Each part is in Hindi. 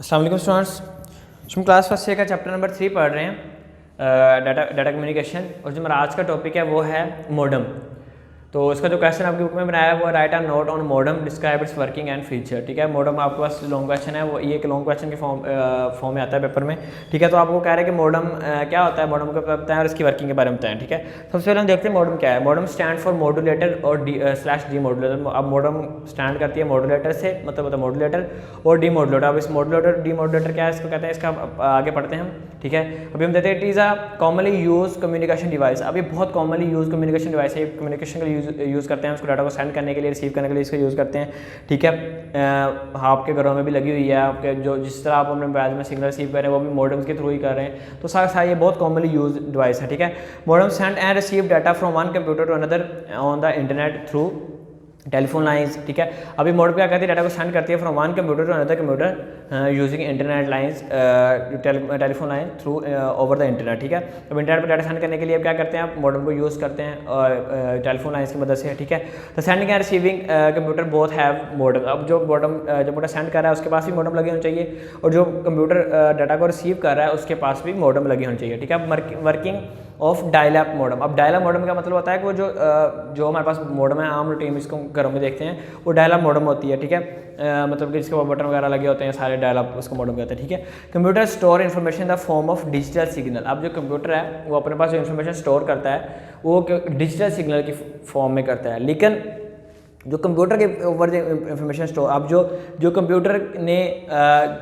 अस्सलाम वालेकुम स्टूडेंट्स। हम क्लास फर्स्ट ईयर का चैप्टर नंबर 3 पढ़ रहे हैं, डाटा कम्युनिकेशन। और जो हमारा आज का टॉपिक है वो है मॉडम। तो इसका जो क्वेश्चन आपकी बुक में बनाया है वो right a note on modem, describe it's working and feature. ठीक है, मॉडम आपके पास लॉन्ग क्वेश्चन है, वो ये एक लॉन्ग क्वेश्चन के फॉर्म में आता है पेपर में। ठीक है, तो आपको कह रहे हैं कि मॉडम क्या होता है, मॉडम को बताएं और इसकी वर्किंग के बारे में बताएं। ठीक है, सबसे पहले हम देखते हैं मॉडम क्या है। मॉडम स्टैंड फॉर मॉड्यूलेटर और डी मॉड्यूलेटर। अब मॉडम स्टैंड करती है मॉड्यूलेटर से, मतलब मॉड्यूलेटर और डी मॉड्यूलेटर। अब इस मॉड्यूलेटर डी मॉड्यूलेटर क्या है, इसको कहते हैं, इसका आगे पढ़ते हैं हम। ठीक है, अभी हम देखते हैं it is a commonly use communication device. अब ये बहुत कॉमनली यूज कम्युनिकेशन डिवाइस है, कम्युनिकेशन के लिए यूज़ करते हैं, उसको डाटा को सेंड करने के लिए, रिसीव करने के लिए इसको यूज़ करते हैं। ठीक है, आपके घरों में भी लगी हुई है, आपके जो जिस तरह आप अपने मोबाइल में सिग्नल रिसीव कर रहे हैं वो भी मॉडम्स के थ्रू ही कर रहे हैं। तो सारा ये बहुत कॉमनली यूज डिवाइस है। ठीक है, modem send and receive data from one computer to another on the internet through telephone lines. ठीक है, अभी मॉडम क्या करती है, डाटा को सेंड करती है from one computer to another computer using internet lines, telephone line through over the internet. ठीक है, अब इंटरनेट पर डाटा सेंड करने के लिए अब क्या करते हैं, आप मॉडम को यूज़ करते हैं टेलीफोन लाइन्स की मदद से। ठीक है, तो sending end receiving computer both have modem. अब जो मॉडम सेंड कर रहा है उसके पास भी मॉडम लगे होने चाहिए, और जो कंप्यूटर डाटा को रिसीव कर रहा है उसके पास भी मॉडम लगी होनी चाहिए। ठीक है, working of dial up modem. अब डायल अप मॉडम का मतलब होता है कि वो जो हमारे पास मॉडम है, आम रूटीन इसको घरों में देखते हैं, वो डायल अप मॉडम होती है। ठीक है, मतलब कि इसके ऊपर बटन वगैरह लगे होते हैं सारे, डायल अप उसको मॉडम कहते हैं। ठीक है, computer store information in the form of digital signal. अब जो कंप्यूटर है वो अपने पास जो इन्फॉर्मेशन स्टोर करता है वो डिजिटल सिग्नल की फॉर्म में करता है। लेकिन जो कंप्यूटर के ऊपर जो इन्फॉर्मेशन स्टोर, अब जो कंप्यूटर ने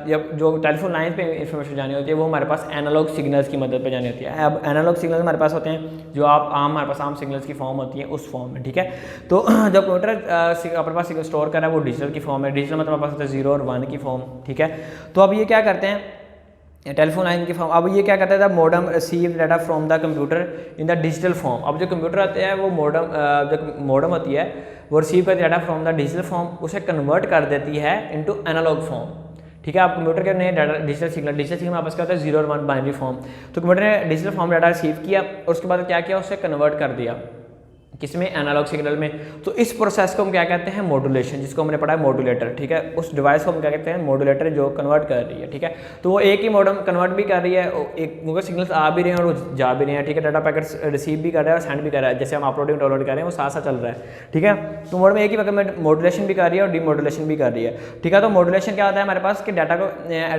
जब जो टेलीफोन लाइन पे इन्फॉर्मेशन जानी होती है वो हमारे पास एनालॉग सिग्नल्स की मदद पे जानी होती है। अब एनालॉग सिग्नल हमारे पास होते हैं जो हमारे पास आम सिग्नल्स की फॉर्म होती है उस फॉर्म में। ठीक है, तो जब कंप्यूटर अपने पास सिग्नल स्टोर कर रहा है वो डिजिटल की फॉर्म है। डिजिटल मतलब हमारे पास होता है 0 और 1 की फॉर्म। ठीक है, तो अब ये क्या करते हैं, टेलीफोन लाइन की फॉर्म। अब ये क्या करता है, the modem receive data from the computer in the digital form. अब जो कंप्यूटर आते हैं वो मॉडम होती है वो रिसीव करती है data from the digital form, उसे कन्वर्ट कर देती है इनटू एनालॉग फॉर्म। ठीक है, आप कंप्यूटर के नए डाटा डिजिटल सिग्नल आपस क्या होता है 0 और 1 बाइनरी फॉर्म। तो कंप्यूटर ने डिजिटल फॉर्म डाटा रिसीव किया और उसके बाद क्या किया, उसे कन्वर्ट कर दिया किसमें, एनालॉग सिग्नल में। तो इस प्रोसेस को हम क्या कहते हैं, मॉड्यूलेशन, जिसको हमने पढ़ा है मॉड्यूलेटर। ठीक है, उस डिवाइस को हम क्या कहते हैं, मॉड्यूलेटर, जो कन्वर्ट कर रही है। ठीक है, तो वो एक ही मॉडम कन्वर्ट भी कर रही है, एक उनके सिग्नल्स आ भी रहे हैं और वो जा भी रहे हैं। ठीक है, डाटा पैकेट्स रिसीव भी कर रहा है और सेंड भी कर रहा है, जैसे हम अपलोडिंग डाउनलोड कर रहे हैं वो साथ साथ चल रहा है। ठीक है, तो मॉडम एक ही वक्त में मॉड्यूलेशन भी कर रही है और डीमॉड्यूलेशन भी कर रही है। ठीक है, तो मॉड्यूलेशन क्या होता है हमारे पास कि डाटा को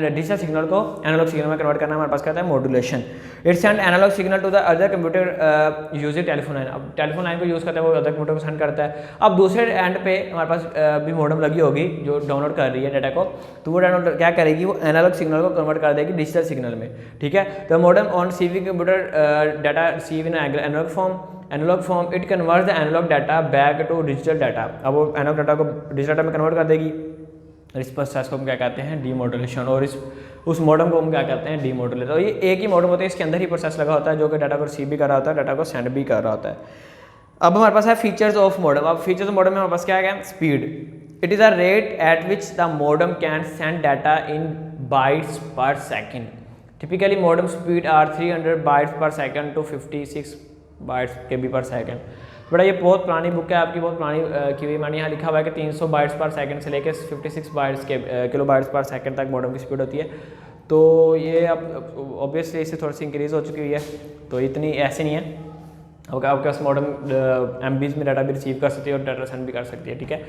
डिजिटल सिग्नल को एनालॉग सिग्नल में कन्वर्ट करना हमारे पास क्या होता है, modulation. It send analog signal to the other computer using telephone line. अब टेलीफोन लाइन को यूज़ करता है वो अदर कंप्यूटर को सेंड करता है। अब दूसरे एंड पे हमारे पास भी मॉडम लगी होगी जो डाउनलोड कर रही है डाटा को, तो वो डाउनलोड क्या करेगी, वो एनालॉग सिग्नल को कन्वर्ट कर देगी डिजिटल सिग्नल में। ठीक है, तो modem on receiving computer data receive in analog form it converts the analog data back to digital data. अब वो एनालॉग डाटा को डिजिटल डाटा में कन्वर्ट कर देगी। इस प्रोसेस को हम क्या कहते हैं, डीमॉड्यूलेशन। और उस मॉडम को हम क्या कहते हैं, डीमॉड्यूलेटर। तो ये एक ही मॉडम होता है, इसके अंदर ही प्रोसेस लगा होता है जो कि डाटा को रिसीव भी कर रहा होता है, डाटा को सेंड भी कर रहा होता है। अब हमारे पास है फीचर्स ऑफ मॉडम। अब फीचर्स ऑफ मॉडम में हमारे पास क्या है, speed. It is a rate at which the modem can send data in bytes per second. Typically modem speed are 300 bytes per second to 56 bytes KB per second. बड़ा ये बहुत पुरानी बुक है आपकी, बहुत पुरानी की हुई। मैंने यहाँ लिखा हुआ है कि 300 बाइट्स पर सेकंड से लेकर 56 बाइट्स के किलो बाइट्स पर सेकंड तक मॉडम की स्पीड होती है। तो ये अब ऑब्वियसली इससे थोड़ी सी इंक्रीज़ हो चुकी हुई है, तो इतनी ऐसी नहीं है। अब आपके पास मॉडम MBs में डाटा भी रिसीव कर सकती है और डाटा सेंड भी कर सकती है। ठीक है,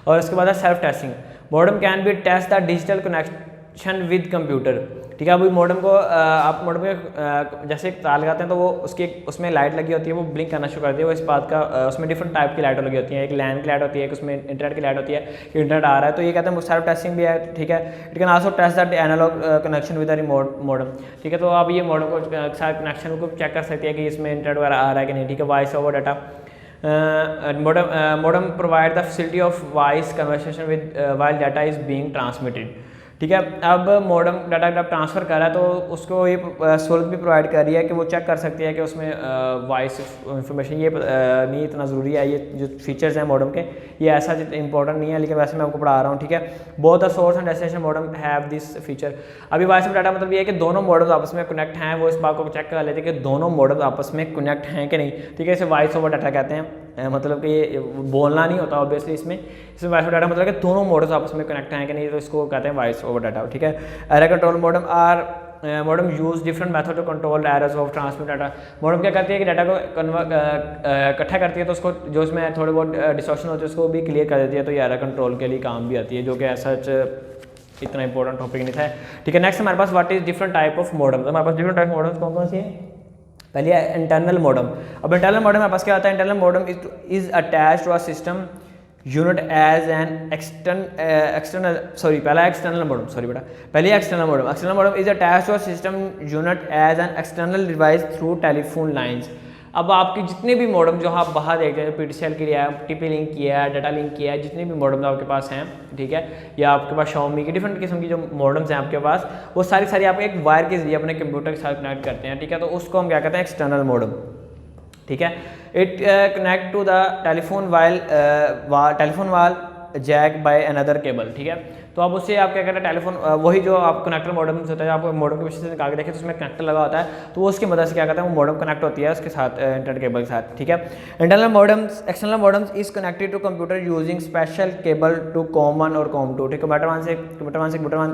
और इसके बाद है self testing. Modem can be test the digital connection with computer. ठीक है, अभी मॉडम को आप मॉडम में जैसे एक तार लगाते हैं तो वो उसमें लाइट लगी होती है, वो ब्लिंक करना शुरू करती है। वो इस बात का उसमें डिफरेंट टाइप की लाइट लगी होती है, एक लैन की लाइट होती है, एक उसमें इंटरनेट की लाइट होती है कि इंटरनेट आ रहा है। तो ये कहते हैं सेल्फ टेस्टिंग भी है। ठीक है, it can also test the analog connection with the remote modem. ठीक है, तो आप ये मॉडम को सारे कनेक्शन को चेक कर सकते हैं कि इसमें इंटरनेट वगैरह आ रहा है कि नहीं। ठीक है, voice over data modem provide the facility of voice conversation with while data is being transmitted. ठीक है, अब मॉडम डाटा जब ट्रांसफ़र कर रहा है तो उसको ये सहूलत भी प्रोवाइड कर रही है कि वो चेक कर सकती है कि उसमें वॉइस इंफॉर्मेशन ये नहीं इतना ज़रूरी है। ये जो फीचर्स हैं मॉडम के ये ऐसा इंपॉर्टेंट नहीं है, लेकिन वैसे मैं आपको पढ़ा रहा हूँ। ठीक है, both the source and destination modem have this feature. अभी वॉइस ऑफ डाटा मतलब ये है कि दोनों मॉडम्स आपस में कनेक्ट हैं, वो इस बात को चेक कर लेते हैं कि दोनों मॉडम्स आपस में कनेक्ट हैं कि नहीं। ठीक है, इसे वॉइस ओवर डाटा कहते हैं। मतलब कि ये बोलना नहीं होता ऑब्वियसली इसमें वॉइस ओवर डाटा मतलब कि दोनों मोड्स आपस में कनेक्ट हैं कि नहीं, तो इसको कहते हैं वॉइस ओवर डाटा, ठीक है। Error control modem are modem use different method to control errors of transmit data. Modem क्या करती है कि डाटा को इकट्ठा करती है, तो उसको जो उसमें थोड़े बहुत डिस्टॉर्शन होते हैं उसको भी क्लियर कर देती है, तो ये एरर कंट्रोल के लिए काम भी आती है, जो कि ऐसा इतना इंपॉर्टेंट टॉपिक नहीं था, ठीक है। नेक्स्ट हमारे पास what is different type of modem. हमारे पास डिफरेंट टाइप ऑफ मॉडम कौन कौन सी है? पहले है इंटरनल मॉडम। अब इंटरनल मॉडम हमारे पास क्या होता है? Internal modem is attached to a system unit as an external is attached to a system unit as an external device through telephone lines. अब आपके जितने भी मॉडम जो आप बाहर देखते हैं, PTCL के लिए है, TP लिंक किया है, डाटा लिंक किया है, जितने भी मॉडम आपके पास हैं, ठीक है, या आपके पास Xiaomi की डिफरेंट किस्म की जो मॉडम्स हैं आपके पास, वो सारी आप एक वायर के जरिए अपने कंप्यूटर के साथ कनेक्ट करते हैं, ठीक है। तो उसको हम क्या कहते हैं? एक्सटर्नल मॉडम, ठीक है। It connect to the telephone wall jack by another cable, ठीक है। तो अब उससे आप क्या करते हैं? टेलीफोन वही जो आप कनेक्टर मॉडम होता है, आपको मॉडम के पीछे से निकाल के देखें तो उसमें कनेक्टर लगा होता है, तो वो उसकी मदद से क्या करता है? वो मॉडम कनेक्ट होती है उसके साथ इंटरनेट केबल के साथ, ठीक है। Internal modems external modems is connected to computer using special cable to COM 1 और कॉम 2, ठीक है। कंप्यूटर वन से कंप्यूटर वन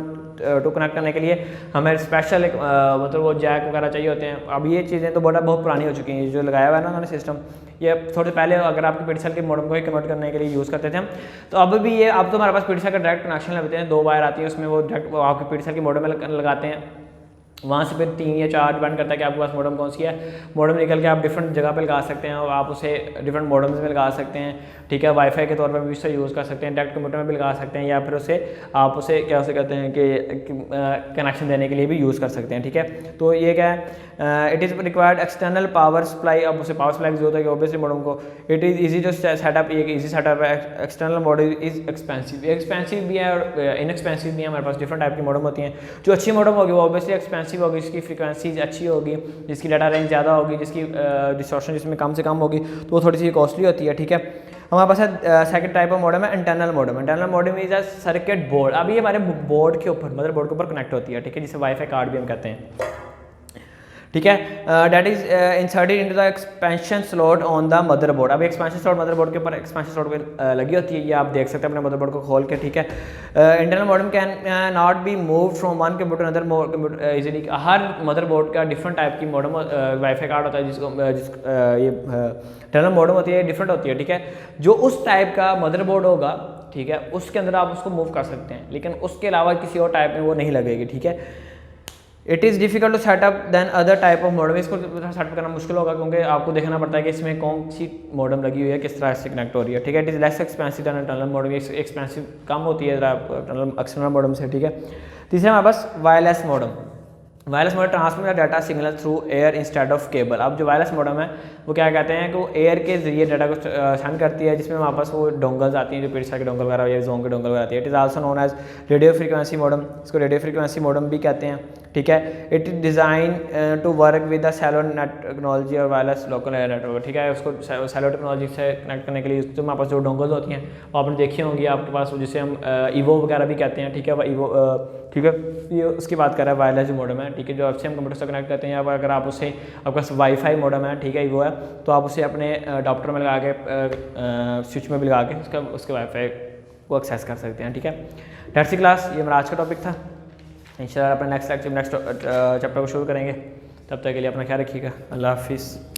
टू कनेक्ट करने के लिए हमें स्पेशल एक मतलब वो जैक वगैरह चाहिए होते हैं। अब ये चीज़ें तो बहुत पुरानी हो चुकी हैं, जो लगाया हुआ है ना उन्होंने सिस्टम, ये थोड़े पहले अगर आपके PTCL के मॉडम को ही कन्वर्ट करने के लिए यूज़ करते थे हम, तो अब भी ये अब तो हमारे पास PTCL का डायरेक्ट कनेक्शन लगते हैं, 2 वायर आती है उसमें, वो डायरेक्ट आपके PTCL के मॉडम में लगाते हैं, वहाँ से फिर 3 या 4 डिपेंड करता है कि आपके पास मॉडम कौन सी है। मॉडम निकल के आप डिफरेंट जगह पे लगा सकते हैं और आप उसे डिफरेंट मॉडम्स में लगा सकते हैं, ठीक है। वाईफाई के तौर पर भी उससे यूज़ कर सकते हैं, डायरेक्ट कंप्यूटर में भी लगा सकते हैं, या फिर आप उसे क्या उसे कहते हैं कि कनेक्शन देने के लिए भी यूज़ कर सकते हैं, ठीक है। तो ये क्या है? It is required external power supply. अब उसे पावर सप्लाई की जरूरत है ऑब्वियसली मॉडम को। It is easy to setup, एक ईजी सेटअप है। एक्सटर्नल मॉडल इज एक्सपेंसिव भी है और इनएक्सपेंसिव भी है। हमारे पास डिफरेंट टाइप की मॉडम होती हैं। जो अच्छी मॉडम होगी वो ऑब्वियसली एक्सपेंसिव होगी, इसकी फ्रीक्वेंसी अच्छी होगी, जिसकी डाटा रेंज ज़्यादा होगी, जिसकी डिस्टॉर्शन जिसमें कम से कम होगी, तो वो थोड़ी सी कॉस्टली होती है, ठीक है। हमारे पास है सेकंड टाइप ऑफ मॉडम है internal modem. Internal modem is a circuit board. अब ये हमारे बोर्ड के ऊपर, मदर बोर्ड के ऊपर कनेक्ट होती है, ठीक है, जिसे वाईफाई कार्ड भी हम कहते हैं, ठीक है। Date is inserted into the expansion slot on the motherboard. अब एक्सपेंशन स्लॉट मदरबोर्ड के ऊपर एक्सपेंशन स्लॉट पे लगी होती है, ये आप देख सकते हैं अपने मदरबोर्ड को खोल के, ठीक है। Internal modem can not be move from one computer other computer easily. Her motherboard का डिफरेंट टाइप की मॉडम वाईफाई कार्ड होता है, जिसको ये इंटरनल मॉडम होती है, डिफरेंट होती है, ठीक है। जो उस टाइप का मदरबोर्ड होगा, ठीक है, उसके अंदर आप उसको मूव कर सकते हैं, लेकिन उसके अलावा किसी और टाइप में वो नहीं लगेगी, ठीक है। It is difficult to setup then other type of modem. इसको सेटअप करना मुश्किल होगा क्योंकि आपको देखना पड़ता है कि इसमें कौन सी मॉडम लगी हुई है, किस तरह से कनेक्ट हो रही है, ठीक है। It is less expensive than internal modem. Expensive कम होती है एक्सटर्नल मॉडम से, ठीक है। तीसरा हमारे पास wireless modem. Wireless modem transmit data signal through air instead of cable. अब जो वायरलेस मॉडम है वो क्या कहते हैं कि वो एयर के जरिए डाटा को सेंड करती है, जिसमें हमारे पास वो डोंगल्स आती हैं, जो PTCL के डोंगल वगैरह या जोन के डोंगल वगैरह आती है। It is also known as radio frequency modem. इसको रेडियो फ्रीक्वेंसी मॉडम भी कहते हैं, ठीक है। It is design to work with the cello net technology और वायरलेस लोकल एयर नेटवर्क, ठीक है। उसको सेलो टेक्नोलॉजी से कनेक्ट करने के लिए जो हमारे पास जो डोंगल्स होती हैं वो आपने देखी होंगी आपके पास, जिसे हम ईवो वगैरह भी कहते हैं, ठीक है। ईवो, ठीक है, ये उसकी बात कर रहा है वायरलेस मॉडम है, ठीक है, जो आपसे हम कंप्यूटर से कनेक्ट करते हैं। या अगर आप उसे आपके पास वाईफाई मॉडम है, ठीक है, वो है, तो आप उसे अपने अडॉप्टर में लगा के स्विच में भी लगा के उसके वाईफाई को एक्सेस कर सकते हैं, ठीक है। डेट्स द क्लास, ये मेरा आज का टॉपिक था। इंशाल्लाह अपने नेक्स्ट चैप्टर को शुरू करेंगे। तब तक के लिए अपना ख्याल रखिएगा। अल्लाह हाफिज़।